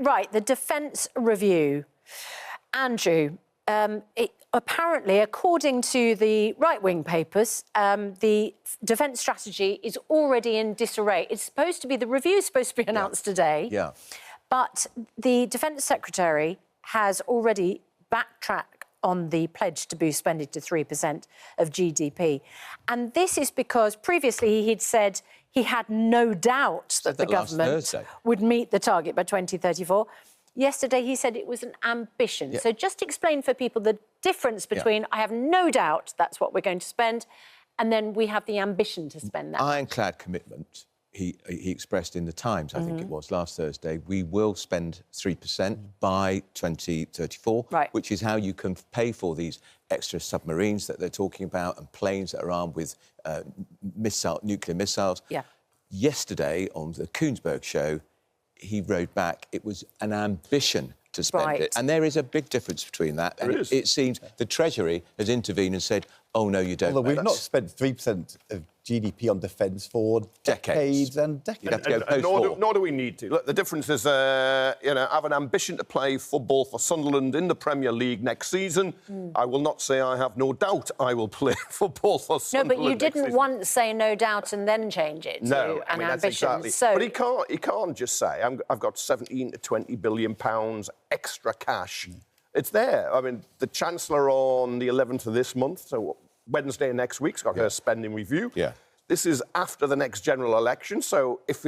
Right, the Defence Review. Andrew, apparently, according to the right-wing papers, the defence strategy is already in disarray. It's supposed to be, the review is supposed to be announced today. Yeah. But the Defence Secretary has already backtracked on the pledge to boost spending to 3% of GDP. And this is because previously he'd said he had no doubt that the government would meet the target by 2034. Yesterday, he said it was an ambition. Yeah. So just explain for people the difference between I have no doubt that's what we're going to spend, and then we have the ambition to spend that. Ironclad commitment. He expressed in the Times, I think it was, last Thursday, we will spend 3% by 2034, which is how you can pay for these extra submarines that they're talking about and planes that are armed with nuclear missiles. Yeah. Yesterday, on the Koonsberg show, he rode back. It was an ambition to spend it. And there is a big difference between that. And it seems the Treasury has intervened and said, oh, no, you don't. Although we've not spent 3% of GDP on defence for decades and decades. You'd have to go post-war. Nor do we need to. Look, the difference is, I have an ambition to play football for Sunderland in the Premier League next season. I will not say I have no doubt I will play football for Sunderland. No, but you didn't once say no doubt and then change it to an ambition. Exactly. So... But he can't just say, I've got 17 to 20 billion pounds extra cash. It's there. I mean, the Chancellor on the 11th of this month, so Wednesday next week's got her spending review. Yeah. This is after the next general election, so if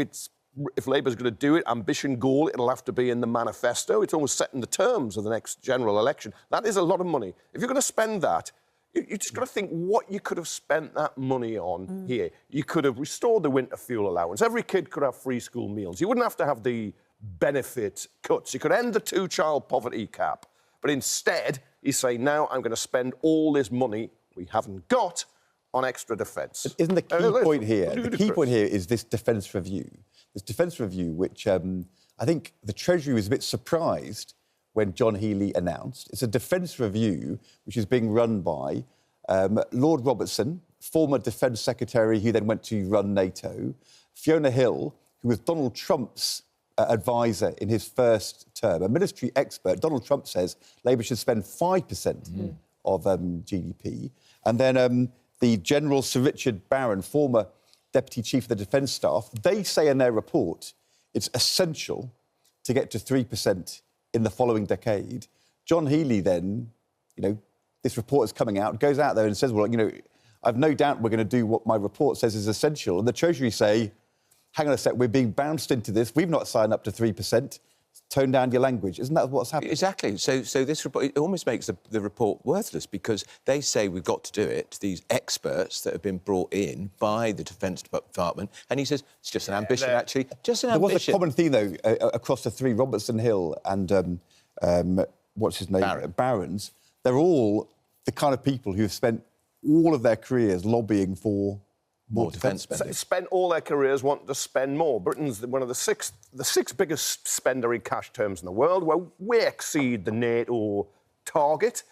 Labour's going to do it, ambition goal, it'll have to be in the manifesto. It's almost setting the terms of the next general election. That is a lot of money. If you're going to spend that, you just got to think what you could have spent that money on here. You could have restored the winter fuel allowance. Every kid could have free school meals. You wouldn't have to have the benefit cuts. You could end the 2-child poverty cap. But instead, he's saying, now I'm going to spend all this money we haven't got on extra defence. Isn't the key point here? The key point here is this defence review. This defence review, which I think the Treasury was a bit surprised when John Healey announced. It's a defence review which is being run by Lord Robertson, former Defence Secretary who then went to run NATO, Fiona Hill, who was Donald Trump's advisor in his first term, a military expert. Donald Trump says Labour should spend 5% of GDP. And then the General Sir Richard Barron, former Deputy Chief of the Defence Staff, they say in their report it's essential to get to 3% in the following decade. John Healey then, this report is coming out, goes out there and says, well, I've no doubt we're going to do what my report says is essential. And the Treasury say, hang on a sec, we're being bounced into this. We've not signed up to 3%. Tone down your language. Isn't that what's happening? Exactly. So this report, it almost makes the report worthless because they say we've got to do it, these experts that have been brought in by the Defence Department, and he says it's just an ambition, actually. Just an ambition. There was a common theme, though, across the three, Robertson Hill and, what's his name? Barron's. They're all the kind of people who have spent all of their careers lobbying for more defence spending. Spent all their careers wanting to spend more. Britain's one of the six biggest spender in cash terms in the world. Well, we exceed the NATO target.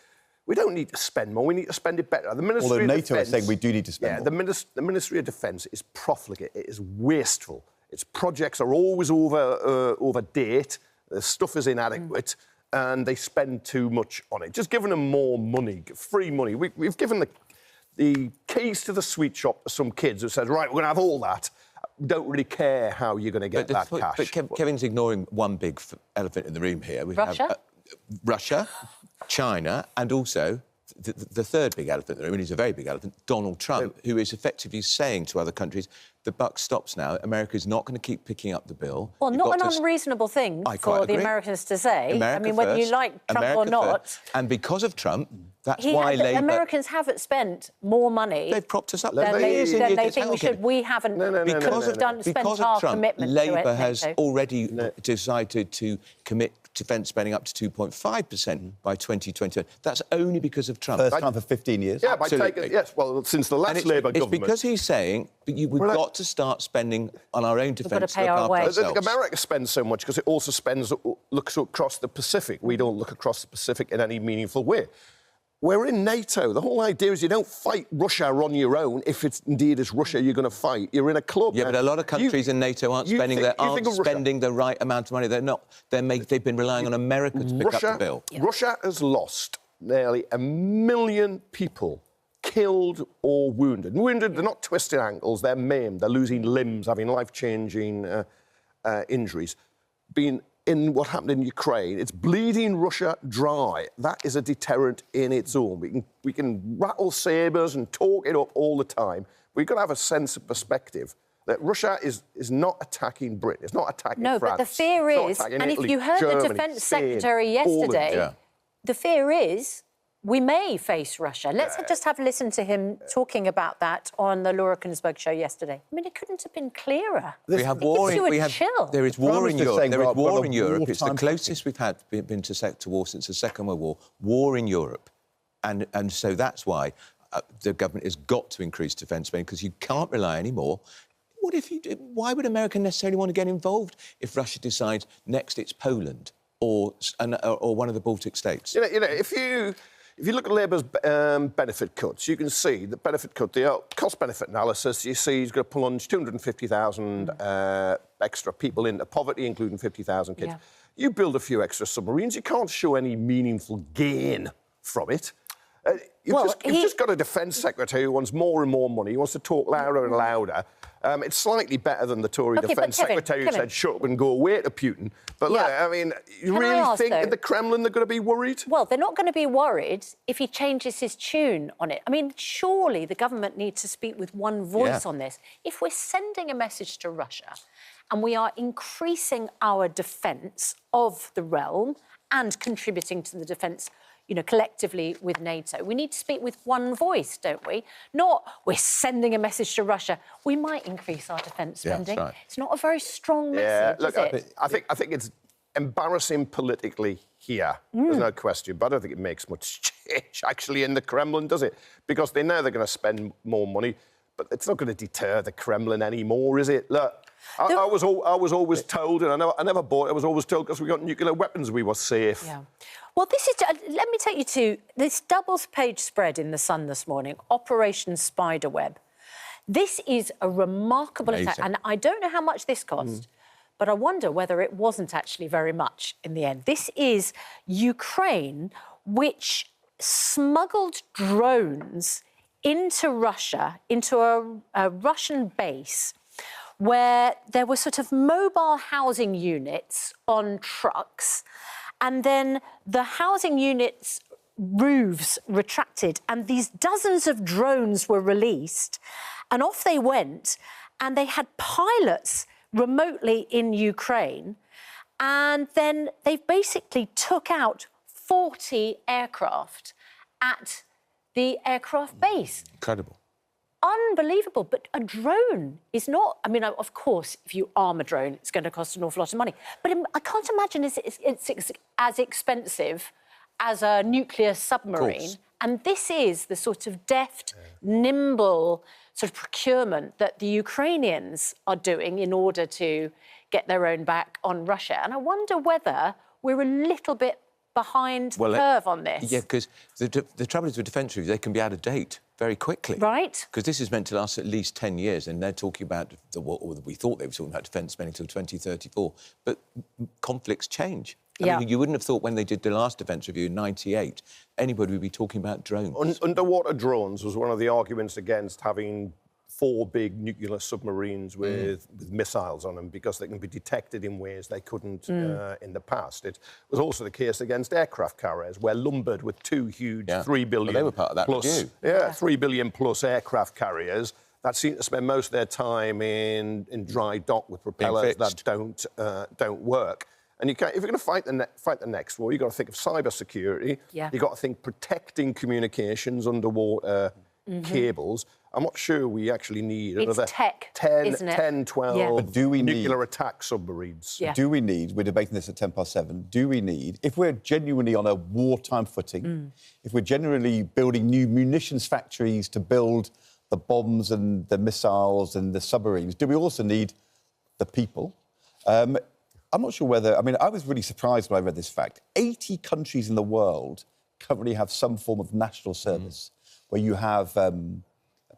We don't need to spend more. We need to spend it better. The Ministry Although of NATO Defence, is saying we do need to spend more. The Ministry of Defence is profligate. It is wasteful. Its projects are always over date. The stuff is inadequate. And they spend too much on it. Just giving them more money, free money. We've given the keys to the sweet shop to some kids who says, right, we're going to have all that. We don't really care how you're going to get that cash. But Kevin's ignoring one big elephant in the room here. We have Russia, China, and also the third big elephant in the room, and he's a very big elephant, Donald Trump, who is effectively saying to other countries, the buck stops now. America is not going to keep picking up the bill. Well, not an unreasonable thing for the Americans to say. I mean, whether you like Trump or not. And because of Trump, that's why Labour... Americans haven't spent more money... They've propped us up. Than they think we should. We haven't spent our commitment to it. Labour has already decided to commit defence spending up to 2.5% by 2020. That's only because of Trump. First time for 15 years. Yeah, by taking... Yes, well, since the last Labour government... It's because he's saying we've got to start spending on our own defence to look after ourselves. America spends so much because it also looks across the Pacific. We don't look across the Pacific in any meaningful way. we're in NATO. The whole idea is you don't fight Russia on your own. If it's indeed it's Russia you're going to fight, you're in a club. Yeah, but a lot of countries in NATO aren't spending the right amount of money. They're not. They've been relying on America to pick up the bill. Yeah. Russia has lost nearly 1 million people, killed or wounded. Wounded, they're not twisted ankles, they're maimed, they're losing limbs, having life-changing injuries. Being in what happened in Ukraine, it's bleeding Russia dry. That is a deterrent in its own. We can rattle sabres and talk it up all the time. We've got to have a sense of perspective that Russia is not attacking Britain, it's not attacking France. No, but the fear is, and Italy, if you heard Germany, the Defence Spain, Secretary yesterday, the fear is we may face Russia. Let's just have a listen to him talking about that on the Laura Kunisberg show yesterday. I mean, it couldn't have been clearer. We have war. There is war in Europe. There is war in Europe. It's the closest we've been to war since the Second World War. War in Europe, and so that's why the government has got to increase defence spending, because you can't rely anymore. Why would America necessarily want to get involved if Russia decides next it's Poland or one of the Baltic states? You know, if you look at Labour's benefit cuts, you can see the benefit cut, the cost-benefit analysis, you see he's going to plunge 250,000 extra people into poverty, including 50,000 kids. Yeah. You build a few extra submarines, you can't show any meaningful gain from it. You've just got a defence secretary who wants more and more money. He wants to talk louder and louder. It's slightly better than the Tory defence secretary who said, shut up and go away to Putin. But look, I mean, you really think in the Kremlin they're going to be worried? Well, they're not going to be worried if he changes his tune on it. I mean, surely the government needs to speak with one voice on this. If we're sending a message to Russia and we are increasing our defence of the realm and contributing to the defence, you know, collectively with NATO, we need to speak with one voice, don't we? Not we're sending a message to Russia. We might increase our defence spending. That's right. It's not a very strong message, look, is it? I think it's embarrassing politically here. There's no question, but I don't think it makes much change actually in the Kremlin, does it? Because they know they're going to spend more money, but it's not going to deter the Kremlin anymore, is it? Look, I was always told, and I never bought it, I was always told because we got nuclear weapons we were safe. Yeah. Well, this is... let me take you to this double-page spread in The Sun this morning, Operation Spiderweb. This is a remarkable attack, and I don't know how much this cost, but I wonder whether it wasn't actually very much in the end. This is Ukraine, which smuggled drones into Russia, into a Russian base, where there were sort of mobile housing units on trucks, and then the housing units' roofs retracted, and these dozens of drones were released, and off they went, and they had pilots remotely in Ukraine, and then they basically took out 40 aircraft at the aircraft base. Incredible. Unbelievable, but a drone is not... I mean, of course, if you arm a drone, it's going to cost an awful lot of money. But I can't imagine it's as expensive as a nuclear submarine. And this is the sort of deft, nimble sort of procurement that the Ukrainians are doing in order to get their own back on Russia. And I wonder whether we're a little bit behind the curve on this. Yeah, because the trouble is with defence reviews, they can be out of date very quickly. Right. Because this is meant to last at least 10 years, and they're talking about, we thought they were talking about defence spending until 2034. But conflicts change. I mean, you wouldn't have thought when they did the last defence review in '98, anybody would be talking about drones. Underwater drones was one of the arguments against having 4 big nuclear submarines with missiles on them, because they can be detected in ways they couldn't in the past. It was also the case against aircraft carriers, where lumbered with 2 huge 3 billion they were part of that plus, review. 3 billion plus aircraft carriers that seem to spend most of their time in dry dock with propellers that don't work. And if you're going to fight the next war, you've got to think of cyber security. Yeah. You've got to think protecting communications underwater cables. I'm not sure we actually need another 10, 12 nuclear attack submarines. Yeah. Do we need, we're debating this at 7:10, do we need, if we're genuinely on a wartime footing, if we're genuinely building new munitions factories to build the bombs and the missiles and the submarines, do we also need the people? I'm not sure whether... I mean, I was really surprised when I read this fact. 80 countries in the world currently have some form of national service where you have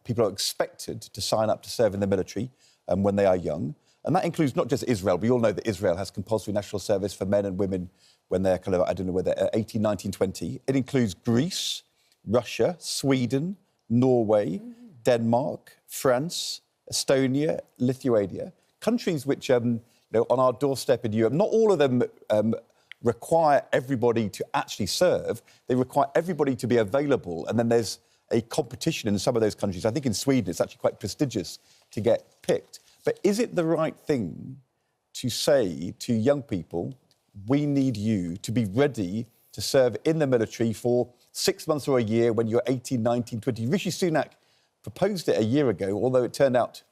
people are expected to sign up to serve in the military when they are young. And that includes not just Israel. We all know that Israel has compulsory national service for men and women when they're kind of, I don't know, whether they're 18, 19, 20. It includes Greece, Russia, Sweden, Norway, Denmark, France, Estonia, Lithuania, countries which, on our doorstep in Europe, not all of them require everybody to actually serve. They require everybody to be available. And then there's a competition in some of those countries. I think in Sweden it's actually quite prestigious to get picked. But is it the right thing to say to young people, we need you to be ready to serve in the military for 6 months or a year when you're 18, 19, 20? Rishi Sunak proposed it a year ago, although it turned out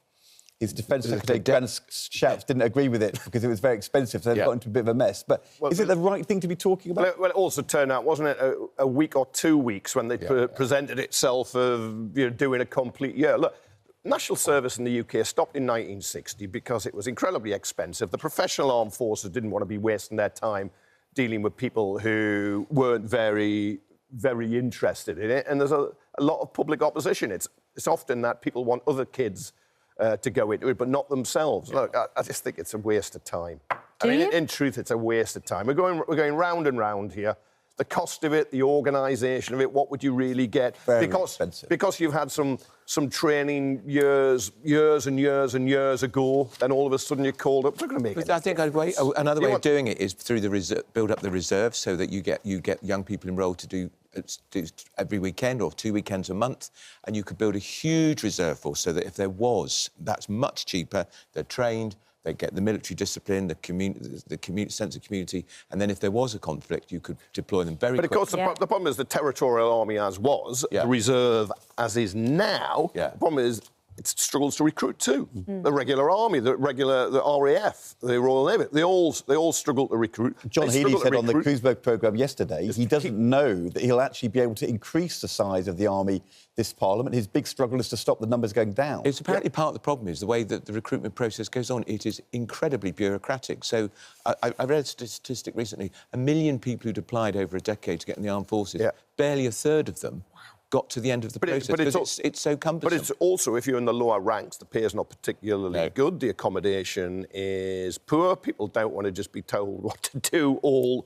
his Defence Secretary, Grant Shapps, didn't agree with it because it was very expensive, so they've got into a bit of a mess. But is it the right thing to be talking about? Well, it also turned out, wasn't it, a week or 2 weeks when they presented itself of doing a complete year. Look, national service in the UK stopped in 1960 because it was incredibly expensive. The professional armed forces didn't want to be wasting their time dealing with people who weren't very, very interested in it. And there's a lot of public opposition. It's often that people want other kids to go into it, but not themselves. Look, I just think it's a waste of time. In truth, it's a waste of time. We're going round and round here. The cost of it, the organisation of it, what would you really get? Very expensive. Because you've had some training years and years ago, then all of a sudden you're called up. It's not going to make it. I think another way of doing it is through the build up the reserve, so that you get young people enrolled to do every weekend or 2 weekends a month, and you could build a huge reserve force so that if there was, that's much cheaper. They're trained. They get the military discipline, the sense of community, and then if there was a conflict, you could deploy them very quickly. But of course, the problem is the territorial army as was, the reserve as is now. The problem is it struggles to recruit too. The regular army, the RAF, the Royal Navy, they all struggle to recruit. John Healey said on the Kreuzberg programme yesterday he doesn't know that he'll actually be able to increase the size of the army this Parliament. His big struggle is to stop the numbers going down. It's apparently part of the problem is the way that the recruitment process goes on. It is incredibly bureaucratic. So I read a statistic recently, 1 million people who'd applied over a decade to get in the armed forces, barely a third of them got to the end of the process because it's so cumbersome. But it's also, if you're in the lower ranks, the pay is not particularly good. The accommodation is poor. People don't want to just be told what to do all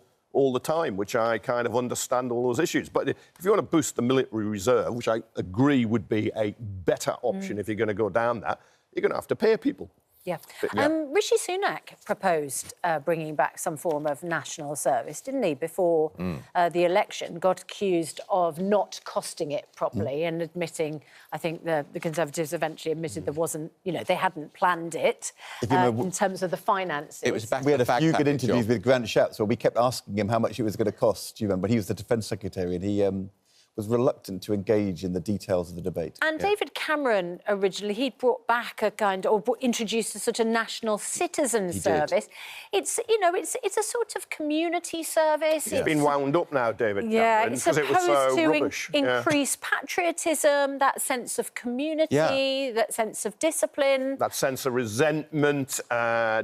the time, which I kind of understand all those issues. But if you want to boost the military reserve, which I agree would be a better option if you're going to go down that, you're going to have to pay people. Rishi Sunak proposed bringing back some form of national service, didn't he, before the election, got accused of not costing it properly and admitting, I think the Conservatives eventually admitted there wasn't, they hadn't planned it in terms of the finances. It was we had a few good interviews with Grant Shapps where we kept asking him how much it was going to cost, do you remember? He was the Defence Secretary and he was reluctant to engage in the details of the debate. And David Cameron, originally, he brought back introduced a sort of national citizen service. It's a sort of community service. It's been wound up now, David Cameron, it's because it was so rubbish. Increase patriotism, that sense of community, that sense of discipline. That sense of resentment,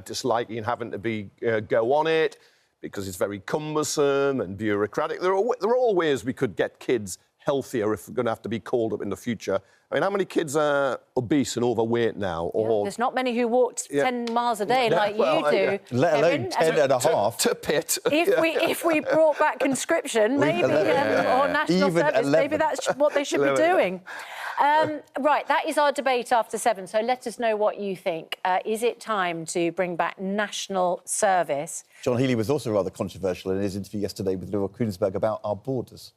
disliking having to go on it, because it's very cumbersome and bureaucratic. There are all ways we could get kids healthier if we're going to have to be called up in the future. I mean, how many kids are obese and overweight now? There's not many who walked 10 miles a day like you do. Let alone 10 and a half. To pit. If we brought back conscription, maybe, or national service, maybe that's what they should be doing. Right, that is our debate after 7, so let us know what you think. Is it time to bring back national service? John Healey was also rather controversial in his interview yesterday with Laura Kreuzberg about our borders.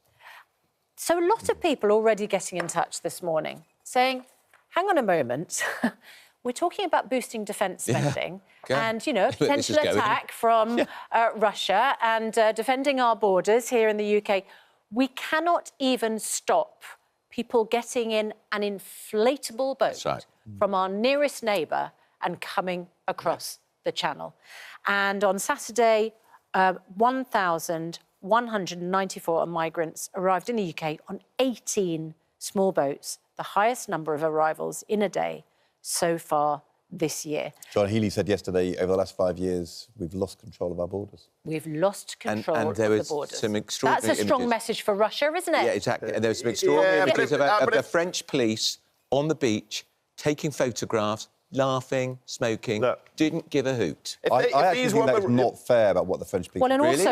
So a lot of people already getting in touch this morning saying, hang on a moment, we're talking about boosting defence spending and, a potential attack from Russia and defending our borders here in the UK. We cannot even stop people getting in an inflatable boat from our nearest neighbour and coming across the channel. And on Saturday, 1,194 migrants arrived in the UK on 18 small boats, the highest number of arrivals in a day so far this year. John Healey said yesterday, over the last 5 years, we've lost control of our borders. We've lost control and there of was the borders. some extraordinary That's a strong images. message for Russia, isn't it? Yeah, exactly. And there was some extraordinary images of the French police on the beach taking photographs, laughing, smoking, didn't give a hoot. I actually think that's not fair about what the French police... Well, and Really?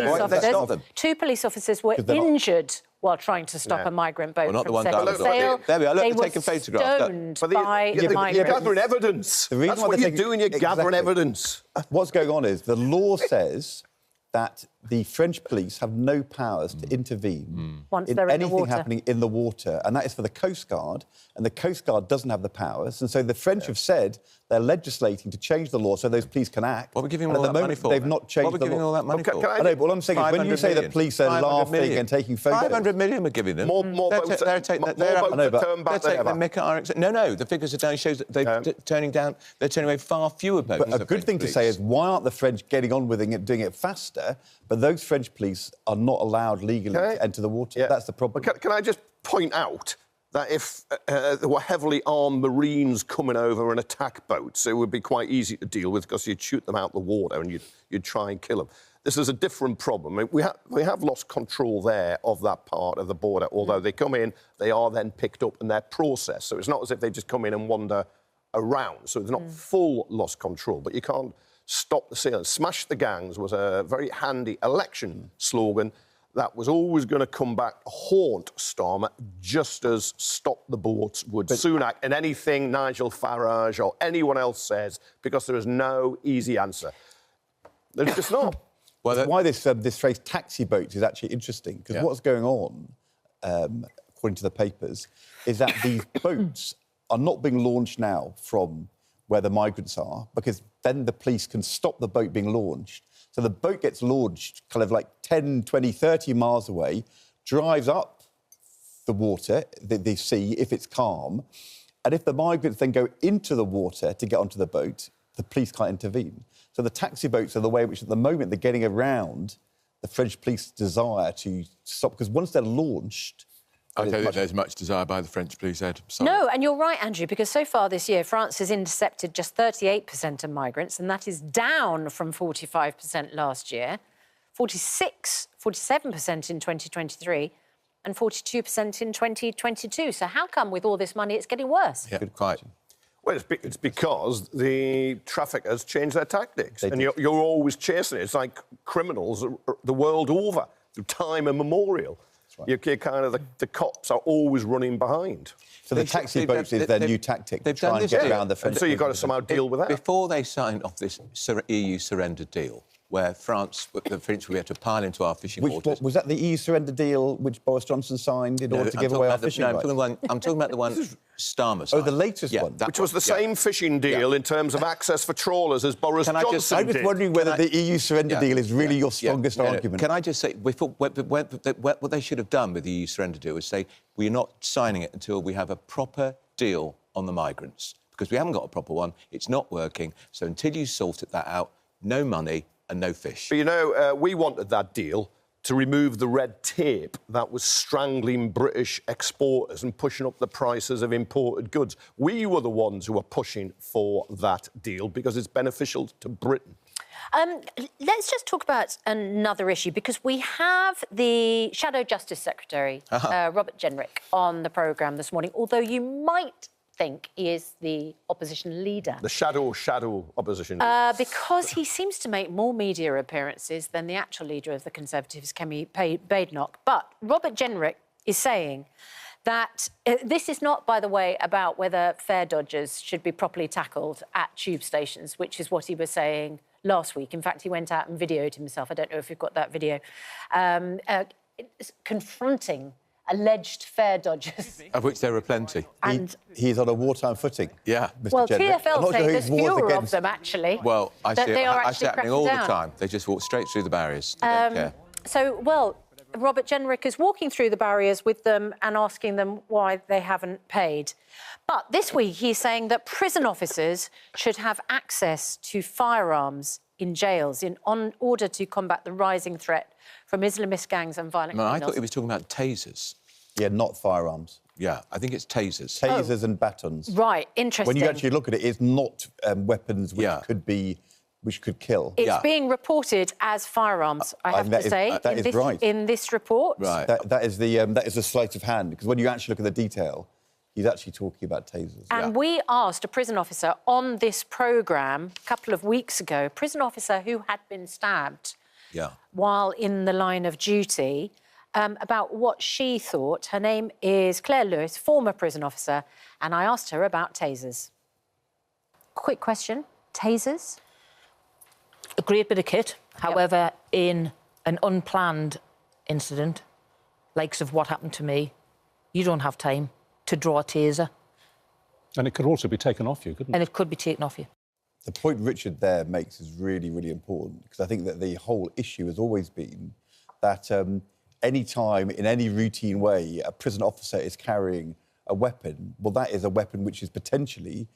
also two police officers were injured while trying to stop a migrant boat not the from one setting sail. There we are, look, they they're were taking photographs. Stoned by migrants. You're gathering evidence. That's what you're doing, you're gathering evidence. What's going on is the law says that the French police have no powers to intervene Once in they're in the anything water. happening in the water, and that is for the Coast Guard, and the Coast Guard doesn't have the powers, and so the French have said they're legislating to change the law so those police can act. What are we giving and all at the that moment, money for? they've not changed What are we the giving law. all that money for? I know, but all I'm saying is when you say the police are laughing and taking photos... 500 million we're giving them. More boats are turned back than ever. No, the figures are down, shows that they're turning away far fewer boats. But a good thing to say is, why aren't the French getting on with it, doing it faster? But those French police are not allowed legally to enter the water. Yeah. That's the problem. Can I just point out that if there were heavily armed Marines coming over and attack boats, it would be quite easy to deal with because you'd shoot them out the water and you'd try and kill them. This is a different problem. I mean, we have lost control there of that part of the border. Although they come in, they are then picked up and they're processed. So it's not as if they just come in and wander around. So it's not full lost control, but you can't stop the sale. Smash the gangs was a very handy election slogan that was always going to come back to haunt Starmer, just as Stop the Boats would Sunak and anything Nigel Farage or anyone else says, because there is no easy answer. There's just not. Well, that's why this phrase taxi boats is actually interesting, because what's going on, according to the papers, is that these boats are not being launched now from where the migrants are, because then the police can stop the boat being launched. So the boat gets launched kind of like 10, 20, 30 miles away, drives up the water, the sea, if it's calm, and if the migrants then go into the water to get onto the boat, the police can't intervene. So the taxi boats are the way in which, at the moment, they're getting around the French police desire to stop, because once they're launched... I don't think there's much desire by the French police, Ed. Sorry. No, and you're right, Andrew, because so far this year, France has intercepted just 38% of migrants, and that is down from 45% last year, 47% in 2023, and 42% in 2022. So how come, with all this money, it's getting worse? Yeah, quite. Well, it's because the traffickers change their tactics, and you're always chasing it. It's like criminals the world over, through time immemorial. Right. You're kind of the cops are always running behind. So the taxi boats is their new tactic to try and get around the French. So you've got to somehow deal with that. Before they signed off this EU surrender deal, where the French will be able to pile into our fishing waters... Was that the EU surrender deal which Boris Johnson signed in order to give away our fishing rights? I'm talking about the one Starmer signed. Oh, the latest one? Which was the same fishing deal in terms of access for trawlers as Boris Johnson I'm just wondering whether the EU surrender deal is really your strongest argument. Can I just say, what they should have done with the EU surrender deal is say, we're not signing it until we have a proper deal on the migrants, because we haven't got a proper one, it's not working, so until you sorted that out, no money and no fish. But, you know, we wanted that deal to remove the red tape that was strangling British exporters and pushing up the prices of imported goods. We were the ones who were pushing for that deal because it's beneficial to Britain. Let's just talk about another issue, because we have the Shadow Justice Secretary, Robert Jenrick, on the programme this morning, although you might think he is the opposition leader. The shadow opposition leader. Because he seems to make more media appearances than the actual leader of the Conservatives, Kemi Badenoch. But Robert Jenrick is saying that this is not, by the way, about whether fare dodgers should be properly tackled at tube stations, which is what he was saying last week. In fact, he went out and videoed himself. I don't know if you've got that video. Confronting alleged fare dodgers. Of which there are plenty. And he's on a wartime footing. Yeah. Well, TfL say there's fewer of them, actually. Well, I see it happening all the down. time. They just walk straight through the barriers. They don't care. So, well, Robert Jenrick is walking through the barriers with them and asking them why they haven't paid. But this week he's saying that prison officers should have access to firearms in jails in order to combat the rising threat from Islamist gangs and violent criminals. I thought he was talking about tasers. Yeah, not firearms. Yeah, I think it's tasers. Tasers and batons. Right, interesting. When you actually look at it, it's not weapons which could kill. It's being reported as firearms, I have to say, in this report. Right. That is the sleight of hand, because when you actually look at the detail, he's actually talking about tasers. And we asked a prison officer on this programme a couple of weeks ago, a prison officer who had been stabbed while in the line of duty, about what she thought. Her name is Claire Lewis, former prison officer, and I asked her about tasers. Quick question, tasers? A great bit of kit. However, in an unplanned incident, likes of what happened to me, you don't have time to draw a taser. And it could also be taken off you, couldn't it? And it could be taken off you. The point Richard there makes is really, really important, because I think that the whole issue has always been that any time, in any routine way, a prison officer is carrying a weapon, well, that is a weapon which is potentially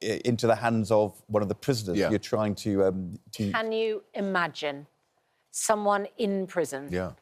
into the hands of one of the prisoners you're trying to... Can you imagine someone in prison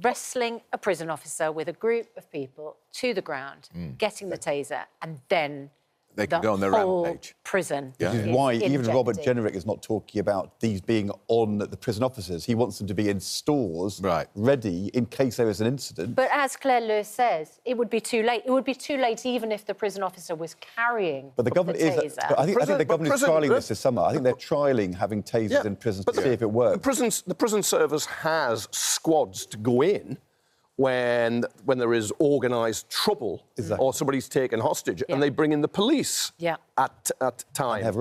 wrestling a prison officer with a group of people to the ground, getting the taser, and then they can go on their rampage. Prison. This is why even Robert Jenrick is not talking about these being on the prison officers. He wants them to be in stores, ready in case there is an incident. But as Claire Lewis says, it would be too late. It would be too late even if the prison officer was carrying the government taser. I think the government is trialling this summer. I think they're trialling having tasers in prisons to see if it works. The prison service has squads to go in when there is organised trouble or somebody's taken hostage, and they bring in the police at times.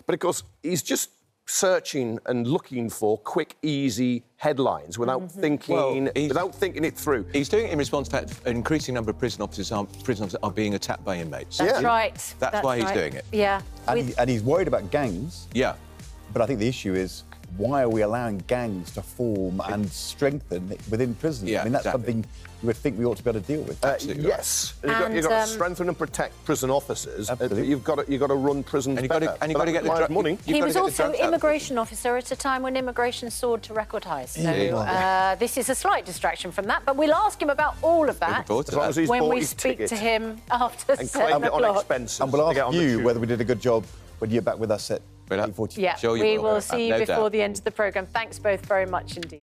But of course, he's just searching and looking for quick, easy headlines without thinking it through. He's doing it in response to an increasing number of prison officers are being attacked by inmates. That's right. That's why he's doing it. Yeah. And he's worried about gangs. Yeah. But I think the issue is, why are we allowing gangs to form and strengthen within prisons? Yeah, I mean, that's something you would think we ought to be able to deal with. Yes, you've got to strengthen and protect prison officers. You've got to run prisons better. And you've got to get the money. He was also immigration officer at a time when immigration soared to record highs. So this is a slight distraction from that, but we'll ask him about all of that when we speak to him after 7 o'clock. And we'll ask you whether we did a good job when you're back with us at 8:40. Yeah, we will see you before the end of the programme. Thanks both very much indeed.